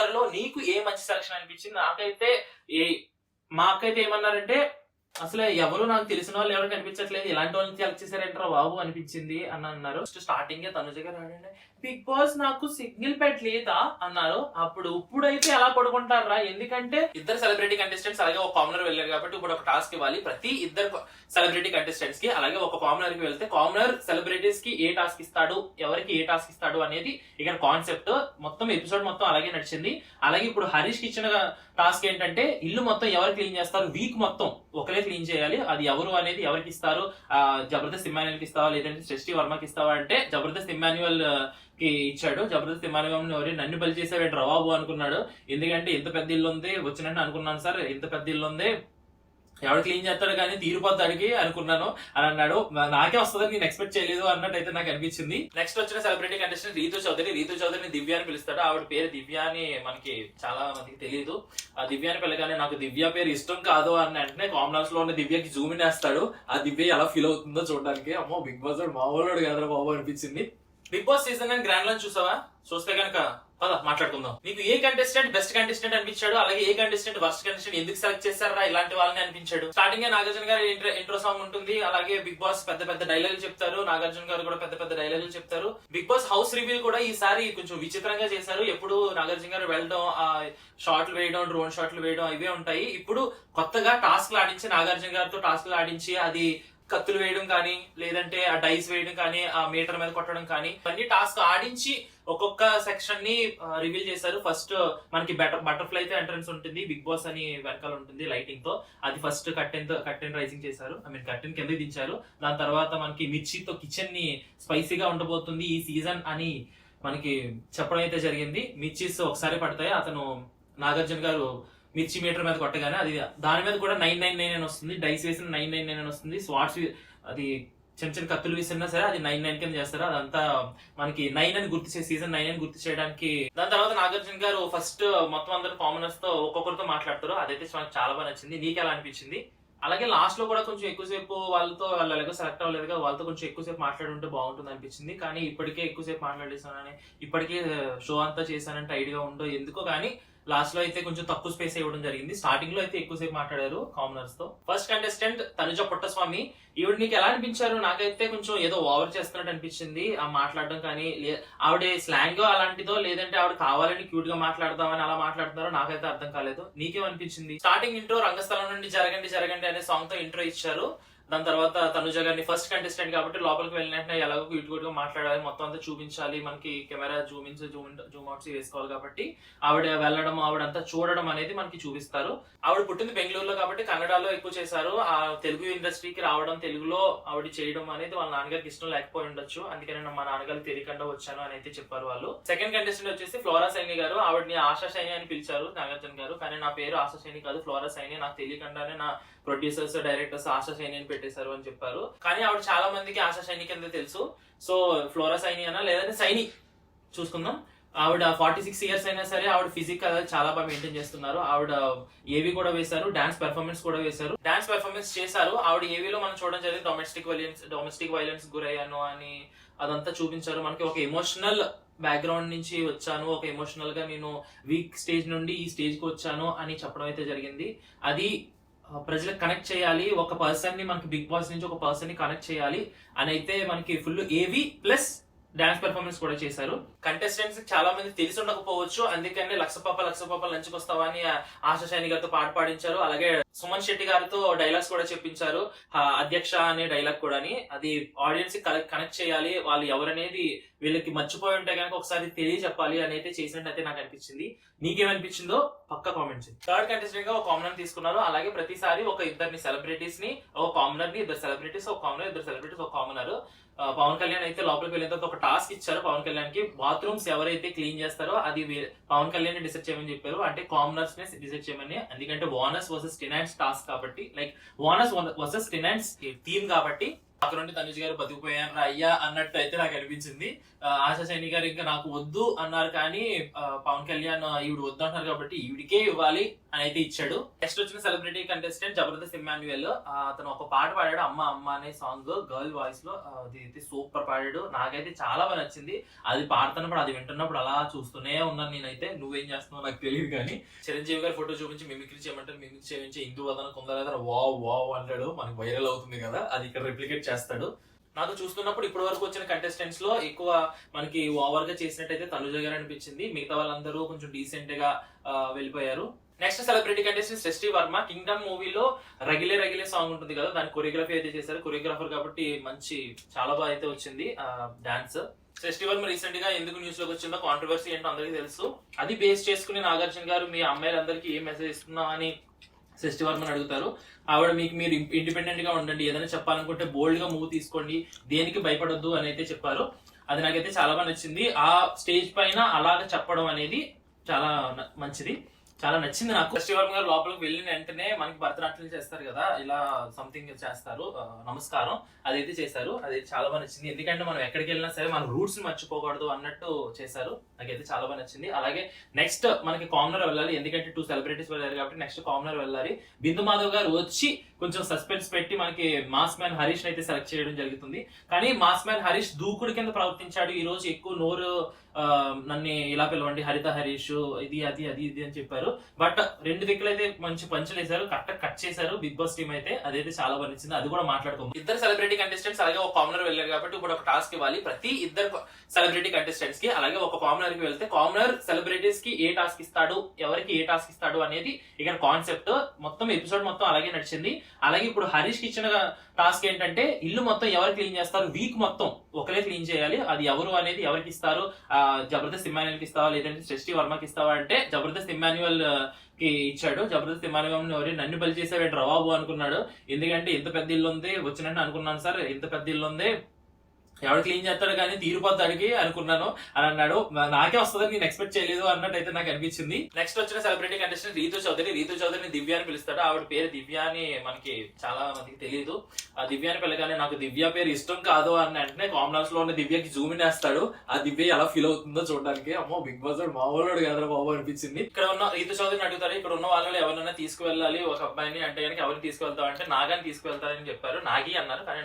వీళ్ళందరిలో నీకు ఏ మంచి సెలక్షన్ అనిపించింది? మాకైతే ఏమన్నారంటే అసలు ఎవరు నాకు తెలిసిన వాళ్ళు ఎవరు కనిపించట్లేదు, ఇలాంటి వాళ్ళని సెలెక్ట్ చేశారంటారా బాబు అనిపించింది అని అన్నారు. స్టార్టింగ్ తనుజ గారు అడిగారు, బిగ్ బాస్ నాకు సిగ్నల్ పెట్టలేదా అన్నారు. ఇప్పుడైతే ఎలా పడుకుంటారా, ఎందుకంటే ఇద్దరు సెలబ్రిటీ కంటెస్టెంట్స్ అలాగే ఒక కామనర్ వెళ్ళారు కాబట్టి ఇప్పుడు ఒక టాస్క్ ఇవ్వాలి ప్రతి ఇద్దరు సెలబ్రిటీ కంటెస్టెంట్స్ కి. అలాగే ఒక కామనర్ కి వెళ్తే కామనర్ సెలబ్రిటీస్ కి ఏ టాస్క్ ఇస్తాడు, ఎవరికి ఏ టాస్క్ ఇస్తాడు అనేది ఇక్కడ కాన్సెప్ట్. మొత్తం ఎపిసోడ్ మొత్తం అలాగే నడిచింది. అలాగే ఇప్పుడు హరీష్ కి ఇచ్చిన టాస్క్ ఏంటంటే ఇల్లు మొత్తం ఎవరు క్లీన్ చేస్తారు, వీక్ మొత్తం ఒకరే క్లీన్ చేయాలి. అది ఎవరు అనేది ఎవరికి ఇస్తారు, జబర్దస్త్ ఇమ్మాన్యుయల్ కి ఇస్తావా లేదంటే సృష్టి వర్మకి ఇస్తావా అంటే జబర్దస్త్ ఇమ్మాన్యుయల్ కి ఇచ్చాడు. జబర్దస్త్ ఇమ్మాన్యుయల్ ఎవరు నన్ను బలి చేసాడు రవాబు అనుకున్నాడు. ఎందుకంటే ఇంత పెద్ద ఇల్లు ఉంది, వచ్చినట్టు అనుకున్నాను సార్, ఇంత పెద్ద ఇల్లు ఉంది ఎవడు క్లీన్ చేస్తాడు కానీ తీరిపోతాడికి అనుకున్నాను అని అన్నాడు. నాకే వస్తుందని నేను ఎక్స్పెక్ట్ చేయలేదు అన్నట్టు అయితే నాకు అనిపించింది. నెక్స్ట్ వచ్చిన సెలబ్రిటీ కంటెస్టెంట్ రీతు చౌదరిని దివ్య అని పిలుస్తాడు. ఆవిడ పేరు దివ్య అని మనకి చాలా మందికి తెలియదు. ఆ దివ్య అని పిల్లగానే నాకు దివ్య పేరు ఇష్టం కాదు అని వెంటనే కామనర్స్ లో ఉన్న దివ్యకి జూమ్ ఇన్ వేస్తాడు. ఆ దివ్య ఎలా ఫీల్ అవుతుందో చూడడానికి, అమ్మో బిగ్ బాస్ మామూలు కాదు బాబు అనిపించింది. Bigg Boss season 9 grand launch చూసావా? చూస్తే కనుక పద మాట్లాడుకుందాం. నీకు ఏ కంటెస్టెంట్ బెస్ట్ కంటెస్టెంట్ అనిపించాడు, అలాగే ఏ కంటెస్టెంట్ వర్స్ట్ కంటెస్టెంట్ ఎందుకు సెలెక్ట్ చేశారా ఇలాంటి వాళ్ళని అనిపించాడు? స్టార్టింగ్ నాగార్జున గారి ఇంట్రో సాంగ్ ఉంటుంది. అలాగే బిగ్ బాస్ పెద్ద పెద్ద డైలాగులు చెప్తారు, నాగార్జున గారు కూడా పెద్ద పెద్ద డైలాగులు చెప్తారు. బిగ్ బాస్ హౌస్ రివీల్ కూడా ఈసారి కొంచెం విచిత్రంగా చేశారు. ఎప్పుడు నాగార్జున గారు వెళ్ళడం, ఆ షాట్లు వేయడం, డ్రోన్ షాట్లు వేయడం ఇవే ఉంటాయి. ఇప్పుడు కొత్తగా టాస్క్లు ఆడించి నాగార్జున గారితో టాస్క్లు ఆడించి అది కత్తులు వేయడం కానీ లేదంటే ఆ డైస్ వేయడం కానీ ఆ మీటర్ మీద కొట్టడం కానీ అన్ని టాస్క్ ఆడించి ఒక్కొక్క సెక్షన్ ని రివీల్ చేశారు. ఫస్ట్ మనకి బటర్ఫ్లై తో ఎంట్రన్స్ ఉంటుంది, బిగ్ బాస్ అని వెనకాల ఉంటుంది లైటింగ్ తో. అది ఫస్ట్ కర్టెన్ రైజింగ్ చేశారు, కర్టెన్ కింద దించారు. దాని తర్వాత మనకి మిర్చితో కిచెన్ ని స్పైసీగా ఉండబోతుంది ఈ సీజన్ అని మనకి చెప్పడం అయితే జరిగింది. మిర్చిస్ ఒకసారి పడతాయి. అతను నాగార్జున గారు మిర్చి మీటర్ మీద కొట్టగానే అది దాని మీద కూడా 999 అని వస్తుంది, డైస్ వేసిన 999 అని వస్తుంది. స్వాట్స్ అది చిన్న చిన్న కత్తులు విసిరినా సరే అది 99 కింద చేస్తారు. అదంతా మనకి 9 అని సీజన్ 9 అని గుర్తు చేయడానికి. దాని తర్వాత నాగార్జున గారు ఫస్ట్ మొత్తం అందరు కామనర్స్ తో ఒక్కొక్కరితో మాట్లాడతారు. అదైతే మనకు చాలా బాగా నచ్చింది. నీకు ఎలా అనిపించింది? అలాగే లాస్ట్ లో కూడా కొంచెం ఎక్కువసేపు వాళ్ళు ఎలాగో సెలెక్ట్ అవ్వలేదు కదా, వాళ్ళతో కొంచెం ఎక్కువసేపు మాట్లాడుంటే బాగుంటుంది అనిపించింది. కానీ ఇప్పటికే ఎక్కువసేపు మాట్లాడేసానని, ఇప్పటికే షో అంతా చేశానంటే ఐడియా ఉండో ఎందుకో కానీ లాస్ట్ లో అయితే కొంచెం తక్కువ స్పేస్ ఇవ్వడం జరిగింది. స్టార్టింగ్ లో అయితే ఎక్కువసేపు మాట్లాడారు కామనర్స్ తో. First contestant Tanuja Puttaswamy. ఈవిడ నీకు ఎలా అనిపించారు? నాకైతే కొంచెం ఏదో ఓవర్ చేస్తున్నట్టు అనిపించింది ఆ మాట్లాడడం కానీ. ఆవిడ స్లాంగ్ అలాంటిదో లేదంటే ఆవిడ కావాలని క్యూట్ గా మాట్లాడదామని అలా మాట్లాడుతున్నారో నాకైతే అర్థం కాలేదు. నీకేమనిపించింది? స్టార్టింగ్ ఇంట్రో రంగస్థలం నుండి జరగండి అనే సాంగ్ తో ఇంట్రో ఇచ్చారు. దాని తర్వాత తనుజ గారిని ఫస్ట్ కంటెస్టెంట్ కాబట్టి లోపలికి వెళ్ళినట్టే ఎలాగో క్యూట్ గా మాట్లాడాలి, మొత్తం అంతా చూపించాలి, మనకి కెమెరా జూమ్ అవుట్స్ వేసుకోవాలి కాబట్టి ఆవిడ వెళ్ళడం, ఆవిడంతా చూడడం అనేది మనకి చూపిస్తారు. ఆవిడ పుట్టింది బెంగళూరులో కాబట్టి కన్నడలో ఎక్కువ చేశారు. ఆ తెలుగు ఇండస్ట్రీకి రావడం, తెలుగులో ఆవిడ చేయడం అనేది వాళ్ళ నాన్నగారికి ఇష్టం లేకపోయి ఉండొచ్చు. అందుకని మా నాన్నగారికి తెలియకుండా వచ్చాను అని అయితే చెప్పారు వాళ్ళు. సెకండ్ కంటెస్టెంట్ వచ్చేసి ఫ్లోరా సైని గారు. ఆవిడని ఆశా సైని అని పిలిచారు నాగార్జున గారు. కానీ నా పేరు ఆశా సైని కాదు, ఫ్లోరా సైని. నాకు తెలియకుండానే నా ప్రొడ్యూసర్స్ డైరెక్టర్స్ ఆశా సైని అని పెట్టేశారు అని చెప్పారు. కానీ ఆవిడ చాలా మందికి ఆశా సైని కింద తెలుసు. సో ఫ్లోరా సైని అన్నా లేదంటే సైని చూసుకుందాం. ఆవిడ 46 ఇయర్స్ అయినా సరే ఆవిడ ఫిజిక్ అనేది చాలా బాగా మెయింటైన్ చేస్తున్నారు. ఆవిడ ఏవి కూడా వేశారు, డాన్స్ పెర్ఫార్మెన్స్ కూడా వేశారు, డాన్స్ పెర్ఫార్మెన్స్ చేశారు. ఆవిడ ఏవిలో మనం చూడడం జరిగింది డొమెస్టిక్ వైలెన్స్ గురయ్యాను అని అదంతా చూపించారు. మనకి ఒక ఎమోషనల్ బ్యాక్గ్రౌండ్ నుంచి వచ్చాను, ఒక ఎమోషనల్ గా నేను వీక్ స్టేజ్ నుండి ఈ స్టేజ్ కి వచ్చాను అని చెప్పడం అయితే జరిగింది. అది ప్రజలకు కనెక్ట్ చేయాలి, ఒక పర్సన్ ని మనకి బిగ్ బాస్ నుంచి ఒక పర్సన్ ని కనెక్ట్ చేయాలి అని అయితే మనకి ఫుల్ ఏవి ప్లస్ డాన్స్ పెర్ఫార్మెన్స్ కూడా చేశారు. కంటెస్టెంట్స్ చాలా మంది తెలిసి ఉండకపోవచ్చు, అందుకని లక్ష పాప లంచ్కి వస్తావా అని ఆశా సైని గారితో పాట పాడించారు. అలాగే సుమన్ శెట్టి గారితో డైలాగ్స్ కూడా చెప్పించారు, అధ్యక్ష అనే డైలాగ్ కూడా. అది ఆడియన్స్ కి కనెక్ట్ చేయాలి, వాళ్ళు ఎవరనేది వీళ్ళకి మర్చిపోయి ఉంటే కనుక ఒకసారి తెలియజెప్పాలి అని అయితే చేసినట్టు అయితే నాకు అనిపించింది. నీకేమనిపించిందో పక్క కామెంట్ చేయండి. థర్డ్ కంటెస్టెంట్ గా ఒక కామనర్ తీసుకున్నారు. అలాగే ప్రతిసారి ఒక ఇద్దరిని సెలబ్రిటీస్ ని, ఒక కామనర్ ని, ఇద్దరు సెలబ్రిటీస్, ఒక కామనర్, ఇద్దరు సెలబ్రిటీస్, ఒక కామనర్. పవన్ కళ్యాణ్ అయితే లోపలికి వెళ్ళిన తర్వాత ఒక టాస్క్ ఇచ్చారు పవన్ కళ్యాణ్ కి. బాత్రూమ్స్ ఎవరైతే క్లీన్ చేస్తారో అది పవన్ కళ్యాణ్ ని డిసైడ్ చేయమని చెప్పారు, అంటే కామనర్స్ ని డిసైడ్ చేయమని. ఎందుకంటే వానర్స్ వర్సెస్ టెనెంట్స్ టాస్క్ కాబట్టి, లైక్ వానర్స్ వర్సెస్ టెనెంట్స్ థీమ్ కాబట్టి అక్కడ నుండి తనుజ్ గారు బతికిపోయారు అయ్యా అన్నట్టు అయితే నాకు అనిపించింది. ఆశా సైని గారు ఇంకా నాకు వద్దు అన్నారు, కానీ పవన్ కళ్యాణ్ ఈవిడ వద్దు అంటున్నారు కాబట్టి ఈవిడికే ఇవ్వాలి అని అయితే ఇచ్చాడు. నెక్స్ట్ వచ్చిన సెలబ్రిటీ కంటెస్టెంట్ జబర్దస్త్ ఇమ్మాన్యుయల్. అతను ఒక పాట పాడాడు, అమ్మ అమ్మ అనే సాంగ్ గర్ల్ వాయిస్ లో. అది అయితే సూపర్ పాడాడు, నాకైతే చాలా బాగా నచ్చింది. అది పాడుతున్నప్పుడు అది వింటున్నప్పుడు అలా చూస్తూనే ఉన్నాను నేనైతే. నువ్వేం చేస్తున్నావు నాకు తెలియదు కానీ చిరంజీవి గారి ఫోటో చూపించి మిమిక్రీ చేయమంటారు, మిమిక్రీ చేయించి హిందూ వదన కొందరు వావ్ వావ్ అంటాడు, మనకి వైరల్ అవుతుంది కదా, అది ఇక్కడ రిప్లికేట్ చేస్తాడు. నాకు చూస్తున్నప్పుడు ఇప్పటి వరకు వచ్చిన కంటెస్టెంట్స్ లో ఎక్కువ మనకి ఓవర్ గా చేసినట్టయితే తనుజ గారు అనిపించింది. మిగతా వాళ్ళందరూ కొంచెం డీసెంట్ గా వెళ్ళిపోయారు. నెక్స్ట్ సెలబ్రిటీ కంటెస్టెంట్ శ్రేష్ఠి వర్మ. కింగ్డమ్ మూవీలో రగిలే రగిలే సాంగ్ ఉంటుంది కదా, దాని కొరియోగ్రఫీ అయితే చేశారు. కొరియోగ్రాఫర్ కాబట్టి మంచి చాలా బాగా అయితే వచ్చింది డాన్స్. శ్రేష్ఠి వర్మ రీసెంట్ గా ఎందుకు న్యూస్ లోకి వచ్చిందో కాంట్రవర్సీ ఏంటో అందరికీ తెలుసు. అది బేస్ చేసుకుని నాగార్జున గారు మీ అమ్మాయిలందరికీ ఏం మెసేజ్ ఇస్తున్నావు అని శ్రేష్ఠి వర్మని అడుగుతారు. ఆవిడ మీకు మీరు ఇండిపెండెంట్ గా ఉండండి, ఏదైనా చెప్పాలనుకుంటే బోల్డ్ గా మూవ్ తీసుకోండి, దేనికి భయపడొద్దు అని అయితే చెప్పారు. అది నాకైతే చాలా బాగా నచ్చింది. ఆ స్టేజ్ పైన అలాగ చెప్పడం అనేది చాలా మంచిది, చాలా నచ్చింది నాకు. శ్రేష్ఠి వర్మ గారు లోపలికి వెళ్ళిన వెంటనే మనకి భరతనాట్యం చేస్తారు కదా, ఇలా సంథింగ్ చేస్తారు, నమస్కారం అదైతే చేశారు. అది చాలా బాగా నచ్చింది. ఎందుకంటే మనం ఎక్కడికి వెళ్ళినా సరే మన రూట్స్ మర్చిపోకూడదు అన్నట్టు చేశారు, నాకైతే చాలా బాగా నచ్చింది. అలాగే నెక్స్ట్ మనకి కామనర్ వెళ్ళాలి, ఎందుకంటే 2 సెలబ్రిటీస్ వెళ్ళారు కాబట్టి నెక్స్ట్ కామనర్ వెళ్ళాలి. బిందు మాధవ్ గారు వచ్చి కొంచెం సస్పెన్స్ పెట్టి మనకి మాస్ మ్యాన్ హరీష్ అయితే సెలెక్ట్ చేయడం జరుగుతుంది. కానీ మాస్ మ్యాన్ హరీష్ దూకుడు కింద ప్రవర్తించాడు ఈ రోజు. ఎక్కువ నోరు నన్ను ఇలా పిలవండి హరిత హరీష్ ఇది అది అది ఇది అని చెప్పారు. బట్ 2 దిక్కులు అయితే మంచి పంచులు వేశారు, కట్ చేశారు బిగ్ బాస్ టీమ్ అయితే. అదైతే చాలా బాగా నచ్చింది, అది కూడా మాట్లాడుకోము. ఇద్దరు సెలబ్రిటీ కంటెస్టెంట్స్ అలాగే ఒక కామనర్ వెళ్ళారు కాబట్టి ఇప్పుడు ఒక టాస్క్ ఇవ్వాలి ప్రతి ఇద్దరు సెలబ్రిటీ కంటెస్టెంట్స్ కి. అలాగే ఒక కామనర్ కి వెళ్తే కామనర్ సెలబ్రిటీస్ కి ఏ టాస్క్ ఇస్తాడు, ఎవరికి ఏ టాస్క్ ఇస్తాడు అనేది ఇక్కడ కాన్సెప్ట్. మొత్తం ఎపిసోడ్ మొత్తం అలాగే నడిచింది. అలాగే ఇప్పుడు హరీష్ కి ఇచ్చిన టాస్క్ ఏంటంటే ఇల్లు మొత్తం ఎవరు క్లీన్ చేస్తారు, వీక్ మొత్తం ఒకరే క్లీన్ చేయాలి. అది ఎవరు అనేది ఎవరికి ఇస్తారు, జబర్దస్త్ ఇమ్మాన్యుయల్ కి ఇస్తావా లేదంటే శ్రేష్ఠి వర్మకి ఇస్తావా అంటే జబర్దస్త్ ఇమ్మాన్యుయల్ కి ఇచ్చాడు. జబర్దస్త్ ఇమ్మాన్యుయల్ ఎవరు నన్ను బలి చేసాడు రవాబు అనుకున్నాడు. ఎందుకంటే ఇంత పెద్ద ఇల్లు ఉంది, వచ్చినట్టు అనుకున్నాను సార్, ఇంత పెద్ద ఇల్లు ఉంది ఎవడు క్లీన్ చేస్తాడు కానీ తీరిపోతాడికి అనుకున్నాను అని అన్నాడు. నాకే వస్తుందని నేను ఎక్స్పెక్ట్ చేయలేదు అన్నట్టు అయితే నాకు అనిపించింది. నెక్స్ట్ వచ్చిన సెలబ్రిటీ కంటెస్టెంట్ రీతు చౌదరి. రీతు చౌదరిని దివ్య అని పిలుస్తాడు. ఆవిడ పేరు దివ్య అని మనకి చాలా మందికి తెలియదు. ఆ దివ్య అని పిల్లగానే నాకు దివ్య పేరు ఇష్టం కాదు అని అంటే కాంబినేషన్ లో ఉన్న దివ్యకి జూమ్ ఇన్ వేస్తాడు. ఆ దివ్య ఎలా ఫీల్ అవుతుందో చూడడానికి, అమ్మో బిగ్ బాస్ మామూలు కదా బాబు అనిపించింది. ఇక్కడ ఉన్న రీతు చౌదరిని అడుగుతారు, ఇక్కడ ఉన్న వాళ్ళు ఎవరైనా తీసుకువెళ్ళాలి ఒక అబ్బాయిని అంటే కనుక ఎవరిని తీసుకువెళ్తావు అంటే నాగాని తీసుకువెళ్తారని చెప్పారు. నాగి అన్నారు కానీ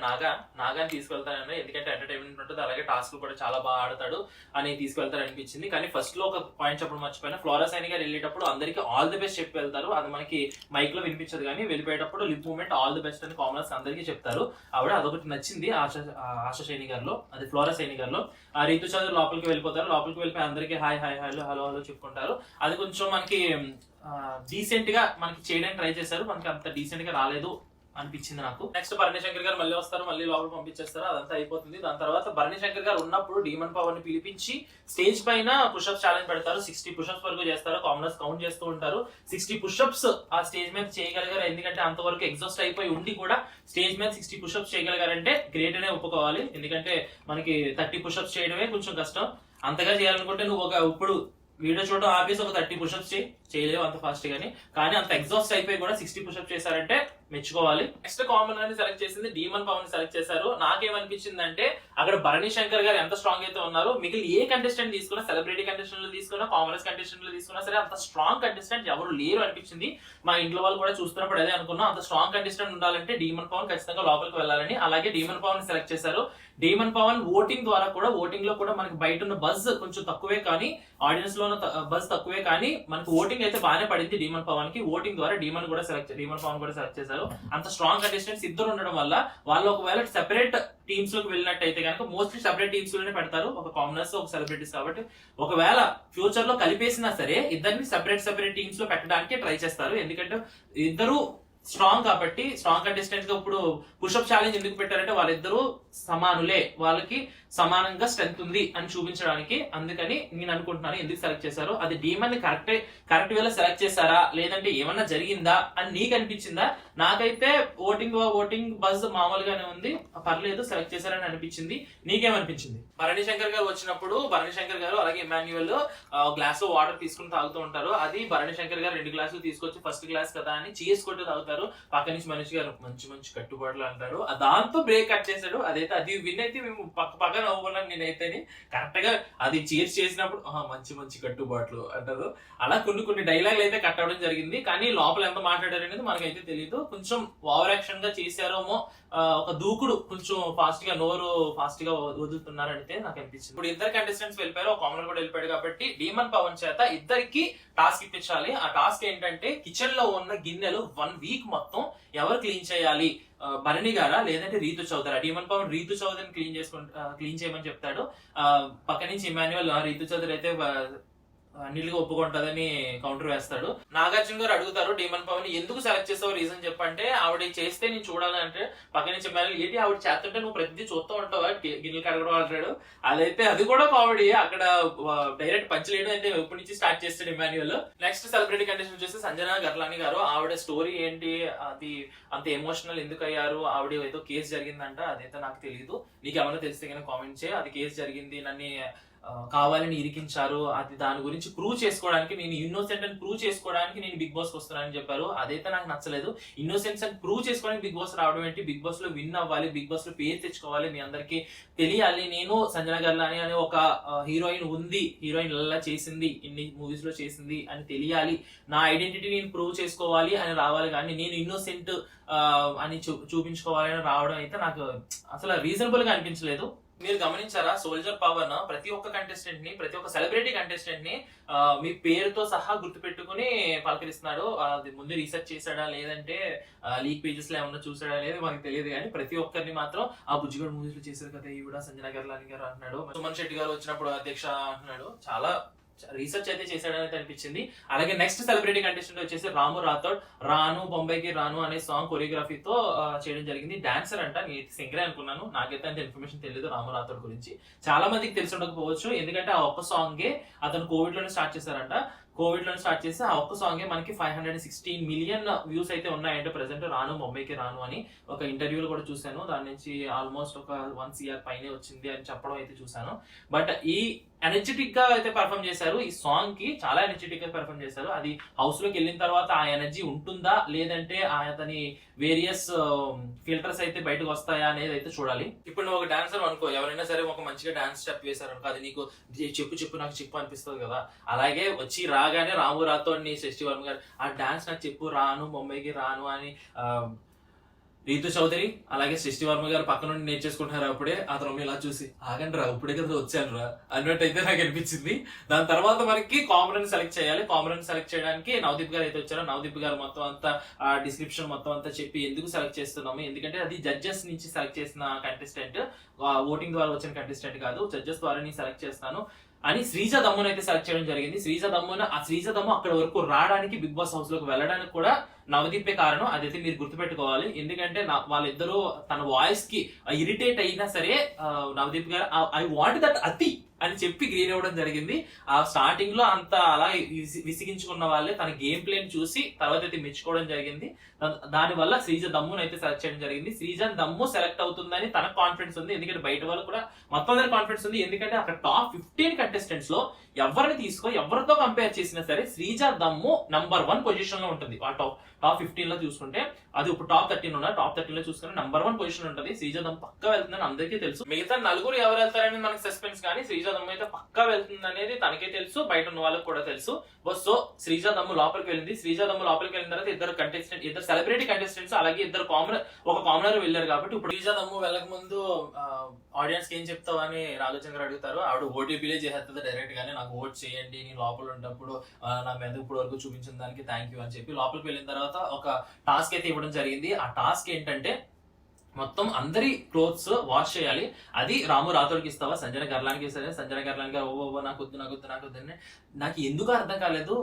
నాగాని తీసుకువెళ్తానని, ఎందుకంటే ఎంటర్టైన్మెంట్ ఉంటుంది, అలాగే టాస్క్ కూడా చాలా బాగా ఆడతాడు అని తీసుకెళ్తారు అనిపించింది. కానీ ఫస్ట్ లో ఒక పాయింట్ చెప్పడం మర్చిపోయినా, ఫ్లోరా సైని గారు వెళ్ళేటప్పుడు అందరికి ఆల్ ది బెస్ట్ చెప్పి వెళ్తారు. అది మనకి మైక్ లో వినిపించదు కానీ వెళ్ళిపోయేటప్పుడు lip movement all the best అని కామనర్స్ అందరికీ చెప్తారు. ఆవిడ అదొకటి నచ్చింది ఆశా సైని గారిలో, అది ఫ్లోరా సైని గారిలో. ఆ రీతు చౌదరి లోపలికి వెళ్ళిపోతారు, లోపలికి వెళ్ళిపోయి అందరికీ hi hi hello hello hello చెప్పుకుంటారు. అది కొంచెం మనకి డీసెంట్ గా మనకి చేయడానికి ట్రై చేశారు, మనకి అంత డీసెంట్ గా రాలేదు అనిపించింది నాకు. నెక్స్ట్ భరణి శంకర్ గారు మళ్ళీ వస్తారు, మళ్ళీ లోపల పంపించేస్తారు, అదంతా అయిపోతుంది. దాని తర్వాత భరణి శంకర్ గారు ఉన్నప్పుడు డీమన్ పవర్ ని పిలిపించి స్టేజ్ పైన పుషప్స్ ఛాలెంజ్ పెడతారు. 60 పుషప్స్ వరకు చేస్తారు, కామనర్స్ కౌంట్ చేస్తూ ఉంటారు. 60 పుషప్స్ ఆ స్టేజ్ మీద చేయగలిగారు, ఎందుకంటే అంతవరకు ఎగ్జాస్ట్ అయిపోయి ఉండి కూడా స్టేజ్ మీద 60 పుషప్స్ చేయగలిగారంటే గ్రేట్ అనే ఒప్పుకోవాలి. ఎందుకంటే మనకి 30 పుషప్స్ చేయడమే కొంచెం కష్టం. అంతగా చేయాలనుకుంటే నువ్వు ఇప్పుడు వీడియో చూడడం ఆపేసి ఒక 30 పుషప్స్ చేయలేవు అంత ఫాస్ట్ గానీ, కానీ అంత ఎగ్జాస్ట్ అయిపోయి కూడా 60 పుషప్స్ చేశారంటే మెచ్చుకోవాలి. నెక్స్ట్ కామన్ అని సెలెక్ట్ చేసింది డీమన్ పవన్ సెలెక్ట్ చేశారు. నాకేమనిపించింది అంటే అక్కడ భరణి శంకర్ గారు ఎంత స్ట్రాంగ్ అయితే ఉన్నారు, మిగిలిన ఏ కంటెస్టెంట్ తీసుకున్నా, సెలబ్రిటీ కంటెస్టెంట్ తీసుకున్నా, కామనర్స్ కంటెస్టెంట్ తీసుకున్నా సరే అంత స్ట్రాంగ్ కంటెస్టెంట్ ఎవరు లేరు అనిపించింది. మా ఇంట్లో వాళ్ళు కూడా చూస్తున్నప్పుడు అదే అనుకున్నాం, అంత స్ట్రాంగ్ కంటెస్టెంట్ ఉండాలంటే డీమన్ పవన్ ఖచ్చితంగా లోపలికి వెళ్ళాలని. అలాగే డీమన్ పవన్ సెలెక్ట్ చేశారు. డీమన్ పవన్ ఓటింగ్ ద్వారా కూడా, ఓటింగ్ లో కూడా మనకి బయట ఉన్న బజ్ కొంచెం తక్కువే కానీ, ఆడియన్స్ లో ఉన్న బజ్ తక్కువే కానీ మనకి ఓటింగ్ అయితే బాగానే పడింది డీమన్ పవన్ కి. ఓటింగ్ ద్వారా డీమన్ పవన్ కూడా సెలెక్ట్ చేశారు. అంత స్ట్రాంగ్ కంటెస్టెంట్స్ ఇద్దరు ఉండడం వల్ల వాళ్ళు ఒకవేళ సెపరేట్ టీమ్స్ లోకి వెళ్ళినట్టయితే కనుక మోస్ట్లీ సెపరేట్ టీమ్స్ లోనే పెడతారు, ఒక కామనర్స్ ఒక సెలబ్రిటీస్ కాబట్టి. ఒకవేళ ఫ్యూచర్ లో కలిపేసినా సరే ఇద్దరిని సెపరేట్ టీమ్స్ లో పెట్టడానికి ట్రై చేస్తారు, ఎందుకంటే ఇద్దరు స్ట్రాంగ్ కాబట్టి. స్ట్రాంగ్ కంటెస్టెంట్ గా ఇప్పుడు పుషప్ ఛాలెంజ్ ఎందుకు పెట్టారంటే వాళ్ళిద్దరూ సమానులే, వాళ్ళకి సమానంగా స్ట్రెంత్ ఉంది అని చూపించడానికి. అందుకని నేను అనుకుంటున్నాను ఎందుకు సెలెక్ట్ చేశారు. అది డీమన్ ని కరెక్ట్ వేలో సెలెక్ట్ చేశారా లేదంటే ఏమన్నా జరిగిందా అని నీకు అనిపించిందా? నాకైతే ఓటింగ్ బజ్ మామూలుగానే ఉంది, పర్లేదు సెలెక్ట్ చేశారని అనిపించింది. నీకేమనిపించింది? భరణి శంకర్ గారు వచ్చినప్పుడు భరణి శంకర్ గారు అలాగే ఇమాన్యుయల్ గ్లాస్ లో వాటర్ తీసుకుని తాగుతూ ఉంటారు. అది భరణి శంకర్ గారు 2 గ్లాసులు తీసుకొచ్చి ఫస్ట్ గ్లాస్ కదా అని చీస్ కొట్టి తాగుతారు. అంటారు. పక్క నుంచి మనిషి గారు మంచి మంచి కట్టుబాట్లు అంటారు. దాంతో బ్రేక్ కట్ చేశాడు. అది విన్ అయితే మేము పక్క నవ్వుకున్నాను నేనైతే. కరెక్ట్ గా అది చీర్స్ చేసినప్పుడు మంచి మంచి కట్టుబాట్లు అంటారు. అలా కొన్ని డైలాగులు అయితే కట్ అవడం జరిగింది. కానీ లోపల ఎంత మాట్లాడారు అనేది మనకైతే తెలియదు. కొంచెం ఓవర్ యాక్షన్ గా చేశారేమో, ఒక దూకుడు కొంచెం ఫాస్ట్ గా నోరు ఫాస్ట్ గా వదులుతున్నారంటే నాకు అనిపించింది. ఇప్పుడు ఇద్దరు కంటెస్టెంట్స్ వెళ్ళిపోయారు, ఒక కామనర్ కూడా వెళ్ళిపోయాడు కాబట్టి డీమన్ పవన్ చేత ఇద్దరికి టాస్క్ ఇప్పించాలి. ఆ టాస్క్ ఏంటంటే కిచెన్ లో ఉన్న గిన్నెలు 1 వీక్ మొత్తం ఎవరు క్లీన్ చేయాలి, భరణి గారా లేదంటే రీతు చౌదరి. డీమన్ పవన్ రీతు చౌదరిని క్లీన్ చేయమని చెప్తాడు. పక్క నుంచి ఇమాన్యువల్ రీతు చౌదరి అయితే అన్నిటిగా ఒప్పుకుంటదని కౌంటర్ వేస్తాడు. నాగార్జున గారు అడుగుతారు డీమన్ పవన్ ఎందుకు సెలెక్ట్ చేసావు, రీజన్ చెప్పంటే ఆవిడ చేస్తే నేను చూడాలంటే పక్క నుంచి ఏంటి ఆవిడ చేస్తుంటే నువ్వు ప్రతిదీ చూస్తూ ఉంటావా గిన్నెలు కడగడం అంటాడు. అది కూడా కామెడీ. అక్కడ డైరెక్ట్ పంచలేయడం అయితే ఎప్పటి నుంచి స్టార్ట్ చేస్తాడు ఇమాన్యువల్. నెక్స్ట్ సెలబ్రిటీ కంటెస్టెంట్ వచ్చేసి సంజన గర్లాని గారు. ఆవిడ స్టోరీ ఏంటి, అది అంత ఎమోషనల్ ఎందుకు అయ్యారు, ఆవిడ ఏదో కేసు జరిగిందంట, అదైతే నాకు తెలియదు. నీకు ఏమైనా తెలిస్తే కనుక కామెంట్ చేయి. అది కేసు జరిగింది, నన్ను కావాలని ఇరికించారు, అది దాని గురించి ప్రూవ్ చేసుకోవడానికి, నేను ఇన్నోసెంట్ అని ప్రూవ్ చేసుకోవడానికి నేను బిగ్ బాస్ వస్తున్నానని చెప్పారు. అదైతే నాకు నచ్చలేదు. ఇన్నోసెన్స్ అని ప్రూవ్ చేసుకోవడానికి బిగ్ బాస్ రావడం ఏంటి, బిగ్ బాస్ లో విన్ అవ్వాలి, బిగ్ బాస్ లో పేరు తెచ్చుకోవాలి, మీ అందరికి తెలియాలి నేను సంజన గర్లాని అనే ఒక హీరోయిన్ ఉంది, హీరోయిన్ ఇలా చేసింది, ఇన్ని మూవీస్ లో చేసింది అని తెలియాలి, నా ఐడెంటిటీ నేను ప్రూవ్ చేసుకోవాలి అని రావాలి. కానీ నేను ఇన్నోసెంట్ అని చూపించుకోవాలని రావడం అయితే నాకు అసలు రీజనబుల్ గా అనిపించలేదు. మీరు గమనించారా, సోల్జర్ పవన్ ప్రతి ఒక్క కంటెస్టెంట్ ని, ప్రతి ఒక్క సెలబ్రిటీ కంటెస్టెంట్ ని మీ పేరుతో సహా గుర్తు పెట్టుకుని పలకరిస్తున్నాడు. అది ముందు రీసెర్చ్ చేశాడా లేదంటే లీక్ పేజెస్ లో ఏమన్నా చూసాడా అనేది మనకు తెలియదు. కానీ ప్రతి ఒక్కరిని మాత్రం ఆ బుజ్జిగడ మూవీస్ లో చేశారు కదా ఈవిడ సంజన గర్లాని గారు అంటున్నాడు. సుమన్ శెట్టి గారు వచ్చినప్పుడు అధ్యక్ష అంటున్నాడు. చాలా రీసెర్చ్ అయితే చేశాడని అనిపించింది. అలాగే నెక్స్ట్ సెలబ్రిటీ కంటెస్టెంట్ వచ్చేసి రాము రాథోడ్. రాను బొంబాయికి రాను అనే సాంగ్ కొరియోగ్రఫీతో చేయడం జరిగింది. డాన్సర్ అంట, నేను సింగరే అనుకున్నాను, నాకైతే అంత ఇన్ఫర్మేషన్ తెలియదు రాము రాథోడ్ గురించి. చాలా మందికి తెలిసి ఉండకపోవచ్చు, ఎందుకంటే ఆ ఒక్క సాంగే అతను కోవిడ్ లోనే స్టార్ట్ చేశారంట. కోవిడ్ లో స్టార్ట్ చేసి ఆ ఒక్క సాంగే మనకి 516 మిలియన్ వ్యూస్ అయితే ఉన్నాయంటే ప్రెసెంట్. రాను బొంబాయికి రాను అని ఒక ఇంటర్వ్యూలో కూడా చూశాను. దాని నుంచి ఆల్మోస్ట్ ఒక 1 CR పైనే వచ్చింది అని చెప్పడం అయితే చూశాను. బట్ ఈ ఎనర్జెటిక్ గా అయితే పర్ఫామ్ చేశారు. ఈ సాంగ్ కి చాలా ఎనర్జెటిక్ గా పర్ఫామ్ చేశారు. అది హౌస్ లోకి వెళ్ళిన తర్వాత ఆ ఎనర్జీ ఉంటుందా లేదంటే అతని వేరియస్ ఫిల్టర్స్ అయితే బయటకు వస్తాయా అనేది అయితే చూడాలి. ఇప్పుడు నువ్వు ఒక డాన్సర్ అనుకో, ఎవరైనా సరే ఒక మంచిగా డాన్స్ స్టెప్ వేశారు అనుకో, అది నీకు చెప్పు నాకు చెప్పు అనిపిస్తుంది కదా. అలాగే వచ్చి రాగానే రాము రాథోడ్ ని శశి వర్మ గారు ఆ డాన్స్ నాకు చెప్పు, రాను బొంబాయికి రాను అని రీతు చౌదరి అలాగే శశి వర్మ గారు పక్క నుండి నేర్చేసుకుంటున్నారు. అప్పుడే అతను ఇలా చూసి ఆగండి రా, ఇప్పుడే కదా వచ్చాను రా అన్నట్టయితే నాకు అనిపించింది. దాని తర్వాత మనకి కామన్ సెలెక్ట్ చేయాలి. కామన్ సెలెక్ట్ చేయడానికి నవదీప్ గారు అయితే వచ్చారు. నవదీప్ గారు మొత్తం అంతా డిస్క్రిప్షన్ మొత్తం అంతా చెప్పి ఎందుకు సెలెక్ట్ చేస్తున్నాము, ఎందుకంటే అది జడ్జెస్ నుంచి సెలెక్ట్ చేసిన కంటెస్టెంట్, ఓటింగ్ ద్వారా వచ్చిన కంటెస్టెంట్ కాదు, జడ్జెస్ ద్వారా నేను సెలెక్ట్ చేస్తాను అని శ్రీజ దమ్మును అయితే సెలెక్ట్ చేయడం జరిగింది. శ్రీజ దమ్ము అక్కడ వరకు రావడానికి, బిగ్ బాస్ హౌస్ లోకి వెళ్ళడానికి కూడా నవదీపే కారణం. అదైతే మీరు గుర్తుపెట్టుకోవాలి. ఎందుకంటే వాళ్ళిద్దరూ తన వాయిస్ కి ఇరిటేట్ అయినా సరే నవదీప్ గారు ఐ వాంట్ దట్ అతి అని చెప్పి గ్రీన్ ఇవ్వడం జరిగింది. ఆ స్టార్టింగ్ లో అంత అలా విసిగించుకున్న వాళ్ళే తన గేమ్ ప్లేని చూసి తర్వాత అయితే మెచ్చుకోవడం జరిగింది. దాని వల్ల శ్రీజ దమ్మును అయితే సెలెక్ట్ చేయడం జరిగింది. శ్రీజ దమ్ము సెలెక్ట్ అవుతుందని తనకు కాన్ఫిడెన్స్ ఉంది, ఎందుకంటే బయట వాళ్ళు కూడా మొత్తం అందరికి కాన్ఫిడెన్స్ ఉంది. ఎందుకంటే అక్కడ టాప్ 15 కంటెస్టెంట్స్ లో ఎవరితో కంపేర్ చేసినా సరే శ్రీజ దమ్ము నంబర్ 1 పొజిషన్ లో ఉంటుంది. ఆ టాప్ 15 లో చూసుకుంటే, అది ఇప్పుడు టాప్ 13 ఉన్నారు, టాప్ 13 లో చూసుకుంటే నంబర్ 1 పొజిషన్ ఉంటుంది. శ్రీజ దమ్ము పక్కా వెళ్తుందని అందరికీ తెలుసు. మిగతా నలుగురు ఎవరు వెళ్తారని మనకి సస్పెన్స్, కానీ శ్రీజ దమ్ము అయితే పక్కా వెళ్తుంది అనేది తనకే తెలుసు, బయట ఉన్న వాళ్ళకి కూడా తెలుసు. సో శ్రీజ దమ్ము లోపలికి వెళ్ళింది. శ్రీజ దమ్ము లోపలికి వెళ్ళిన తర్వాత ఇద్దరు సెలబ్రిటీ కంటెస్టెంట్స్ అలాగే ఒక కామనర్ వెళ్ళారు. కాబట్టి ఇప్పుడు శ్రీజ దమ్ము వెళ్ళక ముందు ఆడియన్స్ కి ఏం చెప్తావు అని రాఘవచంద్ర గారు అడుగుతారు. ఆవిడ ఓటీపీలే చేస్తుంది డైరెక్ట్ గానే, నాకు ఓట్ చేయండి, నేను లోపల ఉన్నప్పుడు నా మీద ఇప్పుడు వరకు చూపించిన దానికి థ్యాంక్ యూ అని చెప్పి లోపలికి వెళ్ళిన తర్వాత ఒక టాస్క్ అయితే ఇవ్వడం జరిగింది. ఆ టాస్క్ ఏంటంటే మొత్తం అందరి క్లోత్స్ వాష్ చేయాలి. అది రాము రాథోడ్కి ఇస్తావా, సంజన గర్లానికి ఇస్తావా? సంజన గర్లానికి నాకు నాకు ఎందుకు అర్థం కాలేదు.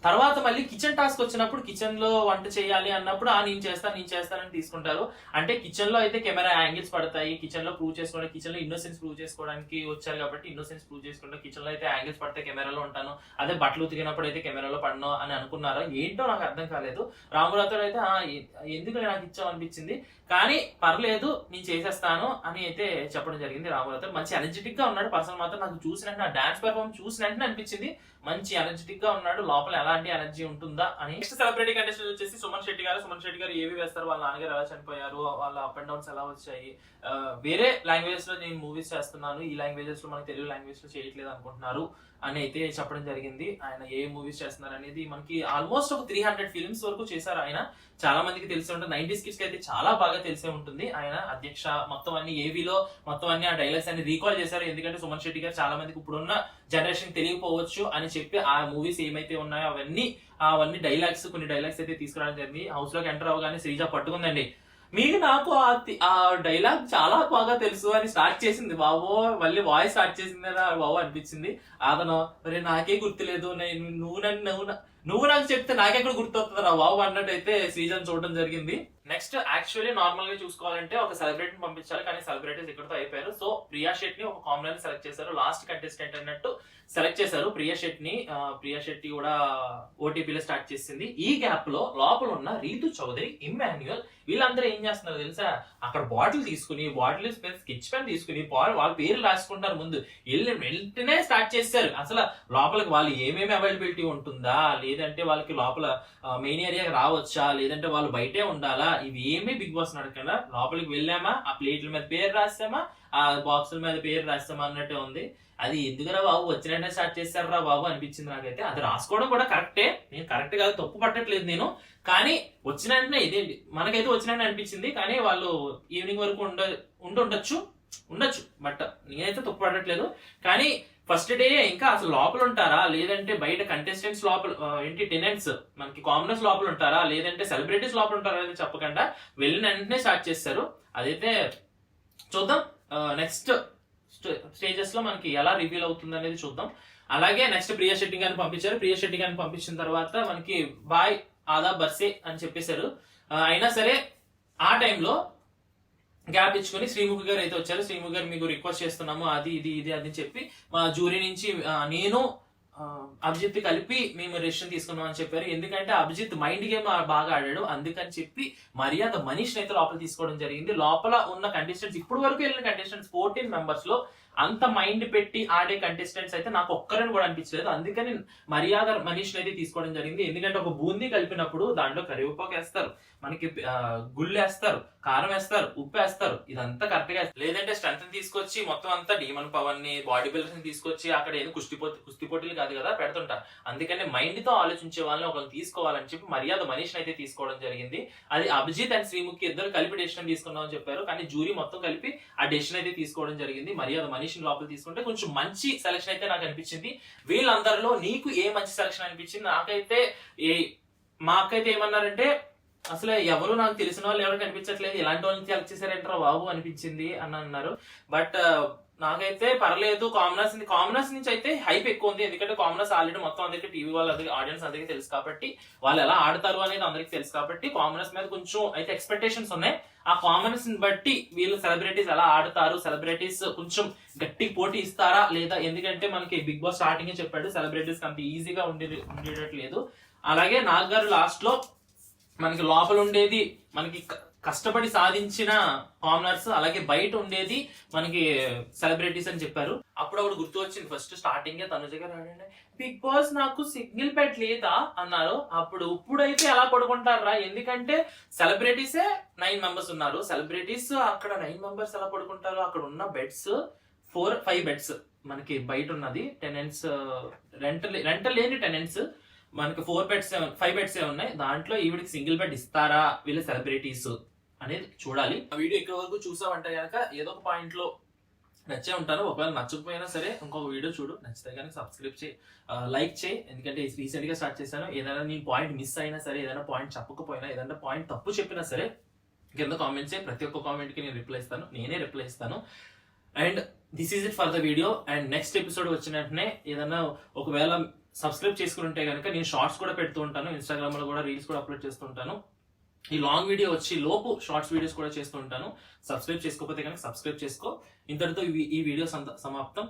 తర్వాత మళ్ళీ కిచెన్ టాస్క్ వచ్చినప్పుడు, కిచెన్ లో వంట చేయాలి అన్నప్పుడు నేను చేస్తానని తీసుకుంటారు. అంటే కిచెన్ లో అయితే కెమెరా యాంగిల్స్ పడతాయి, కిచెన్ లో ప్రూవ్ చేసుకోవడానికి, కిచెన్ లో ఇన్నోసెన్స్ ప్రూవ్ చేసుకోవడానికి వచ్చారు కాబట్టి ఇన్నోసెన్స్ ప్రూవ్ చేసుకుంటే కిచెన్ లో అయితే యాంగిల్స్ పడితే కెమెరాలో ఉంటాను, అదే బట్టలు ఉతికినప్పుడు అయితే కెమెరాలో పడను అని అనుకున్నారా ఏంటో నాకు అర్థం కాలేదు. రామురాతో అయితే ఎందుకు నాకు ఇచ్చావు అనిపించింది, కానీ పర్లేదు నేను చేసేస్తాను అని అయితే చెప్పడం జరిగింది. రామురాతో మంచి ఎనర్జెటిక్ గా ఉన్నాడు పర్సన్ మాత్రం. నాకు చూసినట్టు, నా డాన్స్ పెర్ఫార్మెన్స్ చూసినట్టు అనిపించింది మంచి ఎనర్జెటిక్ గా ఉన్నాడు, లోపల ఎలాంటి ఎనర్జీ ఉంటుందా అని. నెక్స్ట్ సెలబ్రిటీ కంటెస్టెంట్ వచ్చేసి సుమన్ శెట్టి గారు ఏవి వేస్తారు, వాళ్ళ నాన్నగారు ఎలా చనిపోయారు, వాళ్ళ అప్ అండ్ డౌన్స్ ఎలా వచ్చాయి, వేరే లాంగ్వేజెస్ లో నేను మూవీస్ చేస్తున్నాను, ఈ లాంగ్వేజెస్ లో మనకి తెలుగు లాంగ్వేజ్ లో చేయట్లేదు అనుకుంటున్నారు అని అయితే చెప్పడం జరిగింది. ఆయన ఏ మూవీస్ చేస్తున్నారు అనేది మనకి ఆల్మోస్ట్ ఒక 300 ఫిల్మ్స్ వరకు చేశారు ఆయన. చాలా మందికి తెలిసే ఉంటుంది, 90s కిడ్స్ కి అయితే చాలా బాగా తెలిసే ఉంటుంది. ఆయన అధ్యక్ష మొత్తం అన్ని ఏవీలో మొత్తం అన్ని ఆ డైలాగ్స్ అన్ని రీకాల్ చేశారు. ఎందుకంటే సుమన్ శెట్టి గారు చాలా మందికి ఇప్పుడున్న జనరేషన్ తెలియకపోవచ్చు అని చెప్పి ఆ మూవీస్ ఏమైతే ఉన్నాయో అవన్నీ డైలాగ్స్, కొన్ని డైలాగ్స్ అయితే తీసుకురావడం జరిగింది. హౌస్ లోకి ఎంటర్ అవగానే శ్రీజ పట్టుకుందండి, మీకు నాకు ఆ డైలాగ్ చాలా బాగా తెలుసు అని స్టార్ట్ చేసింది. బాబో మళ్ళీ వాయిస్ స్టార్ట్ చేసింది బాబు అనిపించింది. అతను మరి నాకే గుర్తులేదు, నువ్వు నాకు చెప్తే నాకెక్కడ గుర్తొస్తుందా బాబు అన్నట్టయితే శ్రీజన్ చూడడం జరిగింది. నెక్స్ట్ యాక్చువల్లీ నార్మల్ గా చూసుకోవాలంటే ఒక సెలబ్రిటీని పంపించాలి, కానీ సెలబ్రిటీస్ ఇక్కడతో అయిపోయారు. సో ప్రియా శెట్టి ఒక కామన్ సెలెక్ట్ చేశారు, లాస్ట్ కంటెస్టెంట్ అన్నట్టు సెలెక్ట్ చేశారు ప్రియా శెట్టి కూడా ఓటీపీలో స్టార్ట్ చేసింది. ఈ గ్యాప్ లో లోపల ఉన్న రీతు చౌదరి, ఇమ్మాన్యుయల్ వీళ్ళందరూ ఏం చేస్తున్నారు తెలుసా, అక్కడ బాటిల్ తీసుకుని స్కెచ్ పెన్ తీసుకుని వాళ్ళ పేర్లు రాసుకుంటారు. ముందు వెంటనే స్టార్ట్ చేశారు. అసలు లోపలికి వాళ్ళు ఏమేమి అవైలబిలిటీ ఉంటుందా, లేదంటే వాళ్ళకి లోపల మెయిన్ ఏరియా రావచ్చా, లేదంటే వాళ్ళు బయటే ఉండాలా, ఇవి ఏమీ బిగ్ బాస్ అడగకుండా లోపలికి వెళ్ళామా, ఆ ప్లేట్ల మీద పేరు రాస్తామా, ఆ బాక్సుల మీద పేరు రాస్తామా అన్నట్టే ఉంది. అది ఎందుకురా బాబు వచ్చినట్టే స్టార్ట్ చేశారా బాబు అనిపించింది నాకైతే. అది రాసుకోవడం కూడా కరెక్టే, నేను కరెక్ట్ కాదు, తప్పు పట్టట్లేదు నేను, కానీ వచ్చిన వెంటనే ఇదేంటి మనకైతే వచ్చినట్టు అనిపించింది. కానీ వాళ్ళు ఈవినింగ్ వరకు ఉండొచ్చు, బట్ నేనైతే తప్పు పడట్లేదు. కానీ ఫస్ట్ డే ఇంకా అసలు లోపల ఉంటారా, లేదంటే బయట కంటెస్టెంట్స్ లోపల టెనెంట్స్ మనకి కామనర్స్ లోపల ఉంటారా, లేదంటే సెలబ్రిటీస్ లోపల ఉంటారా అనేది చెప్పకుండా వెళ్ళిన వెంటనే స్టార్ట్ చేశారు. అదైతే చూద్దాం నెక్స్ట్ స్టేజెస్ లో మనకి ఎలా రివీల్ అవుతుంది అనేది చూద్దాం. అలాగే నెక్స్ట్ ప్రియా శెట్టి గారిని పంపించారు. ప్రియా శెట్టి గారిని పంపించిన తర్వాత మనకి బాయ్ ఆదా బర్సే అని చెప్పేశారు. అయినా సరే ఆ టైంలో గ్యాప్ ఇచ్చుకుని శ్రీముఖి గారు అయితే వచ్చారు. శ్రీముఖి గారు మీకు రిక్వెస్ట్ చేస్తున్నాము అది అని చెప్పి మా జూరీ నుంచి నేను అభిజిత్ కలిపి మేము డెసిషన్ తీసుకున్నాం అని చెప్పారు. ఎందుకంటే అభిజిత్ మైండ్ గేమ్ బాగా ఆడాడు, అందుకని చెప్పి మర్యాద మనీష్ అయితే లోపల తీసుకోవడం జరిగింది. లోపల ఉన్న కంటెస్టెంట్స్ ఇప్పుడు వరకు వెళ్ళిన కంటెస్టెంట్స్ 14 మెంబర్స్ లో అంత మైండ్ పెట్టి ఆడే కంటెస్టెంట్స్ అయితే నాకు ఒక్కరని కూడా అనిపించలేదు. అందుకని మర్యాద మనీష్ అయితే తీసుకోవడం జరిగింది. ఎందుకంటే ఒక బూందీ కలిపినప్పుడు దాంట్లో కరివేపాకు వేస్తారు, మనకి గుళ్ళు వేస్తారు, కారం వేస్తారు, ఉప్పు వేస్తారు, ఇదంతా కరెక్ట్ గా. లేదంటే స్ట్రెంత్ తీసుకొచ్చి మొత్తం అంతా డీమన్ పవర్ ని బాడీ బిల్డర్స్ ని తీసుకొచ్చి అక్కడ ఏదో కుస్తీ పోటీలు కాదు కదా పెడుతుంటారు. అందుకని మైండ్ తో ఆలోచించే వాళ్ళని ఒకరు తీసుకోవాలని చెప్పి మర్యాద మనీష్ అయితే తీసుకోవడం జరిగింది. అది అభిజిత్ అండ్ శ్రీముఖి ఇద్దరు కలిపి డెసిషన్ తీసుకున్నాం అని చెప్పారు. కానీ జూరీ మొత్తం కలిపి ఆ డెసిషన్ అయితే తీసుకోవడం జరిగింది. మర్యాద మనీష్ లోపల తీసుకుంటే కొంచెం మంచి సెలక్షన్ అయితే నాకు అనిపించింది. వీళ్ళందరిలో నీకు ఏ మంచి సెలక్షన్ అనిపించింది? మాకైతే ఏమన్నారంటే అసలు ఎవరు నాకు తెలిసిన వాళ్ళు ఎవరు కనిపించట్లేదు, ఇలాంటి వాళ్ళని సెలెక్ట్ చేశారంటారా బాబు అనిపించింది అని అన్నారు. బట్ నాకైతే పర్లేదు. కామనర్స్ నుంచి అయితే హైప్ ఎక్కువ ఉంది. ఎందుకంటే కామనర్స్ ఆల్రెడీ మొత్తం అందరికి టీవీ వాళ్ళ ఆడియన్స్ అందరికీ తెలుసు కాబట్టి, వాళ్ళు ఎలా ఆడతారు అనేది అందరికి తెలుసు కాబట్టి కామనర్స్ మీద కొంచెం అయితే ఎక్స్పెక్టేషన్స్ ఉన్నాయి. ఆ కామనర్స్ ని బట్టి వీళ్ళు సెలబ్రిటీస్ ఎలా ఆడతారు, సెలబ్రిటీస్ కొంచెం గట్టి పోటీ ఇస్తారా లేదా, ఎందుకంటే మనకి బిగ్ బాస్ స్టార్టింగ్ చెప్పాడు సెలబ్రిటీస్ అంత ఈజీగా ఉండేటట్లేదు. అలాగే నాగారు లాస్ట్ లో మనకి లోపల ఉండేది మనకి కష్టపడి సాధించిన కామనర్స్, అలాగే బయట ఉండేది మనకి సెలబ్రిటీస్ అని చెప్పారు. అప్పుడు గుర్తు వచ్చింది ఫస్ట్ స్టార్టింగ్ తనుజ గారు అడిగారు, బిగ్ బాస్ నాకు సింగిల్ బెడ్ లేదా అన్నారు. ఇప్పుడైతే ఎలా పడుకుంటారా, ఎందుకంటే సెలబ్రిటీసే 9 మెంబర్స్ ఉన్నారు. సెలబ్రిటీస్ అక్కడ 9 మెంబర్స్ ఎలా పడుకుంటారు, అక్కడ ఉన్న బెడ్స్ 4-5 బెడ్స్ మనకి బయట ఉన్నది టెనెంట్స్ రెంట్ లేని టెనెంట్స్ మనకి 5 బెడ్స్ ఉన్నాయి. దాంట్లో ఈవిడికి సింగిల్ బెడ్ ఇస్తారా వీళ్ళ సెలబ్రిటీస్ అనేది చూడాలి. ఆ వీడియో ఇక్కడ వరకు చూసామంటే కనుక ఏదో ఒక పాయింట్ లో నచ్చే ఉంటాను. ఒకవేళ నచ్చకపోయినా సరే ఇంకొక వీడియో చూడు, నచ్చితే కనుక సబ్స్క్రైబ్ చేయి, లైక్ చేయి. ఎందుకంటే రీసెంట్ గా స్టార్ట్ చేశాను. ఏదైనా నేను పాయింట్ మిస్ అయినా సరే, ఏదైనా పాయింట్ చెప్పకపోయినా, ఏదైనా పాయింట్ తప్పు చెప్పినా సరే కింద కామెంట్ చేయి. ప్రతి ఒక్క కామెంట్ కి నేను నేనే రిప్లై ఇస్తాను. And this is it for the video. And next episode వచ్చిన వెంటనే ఏదైనా ఒకవేళ సబ్స్క్రైబ్ చేసుకుని ఉంటే కనుక నేను షార్ట్స్ కూడా పెడుతూ ఉంటాను, ఇన్స్టాగ్రామ్ లో కూడా రీల్స్ కూడా అప్లోడ్ చేస్తూ ఉంటాను. ఈ లాంగ్ వీడియో వచ్చి లోపు షార్ట్స్ వీడియోస్ కూడా చేస్తూ ఉంటాను. సబ్స్క్రైబ్ చేసుకోకపోతే కనుక సబ్స్క్రైబ్ చేసుకో. ఇంతటితో ఈ వీడియో సమాప్తం.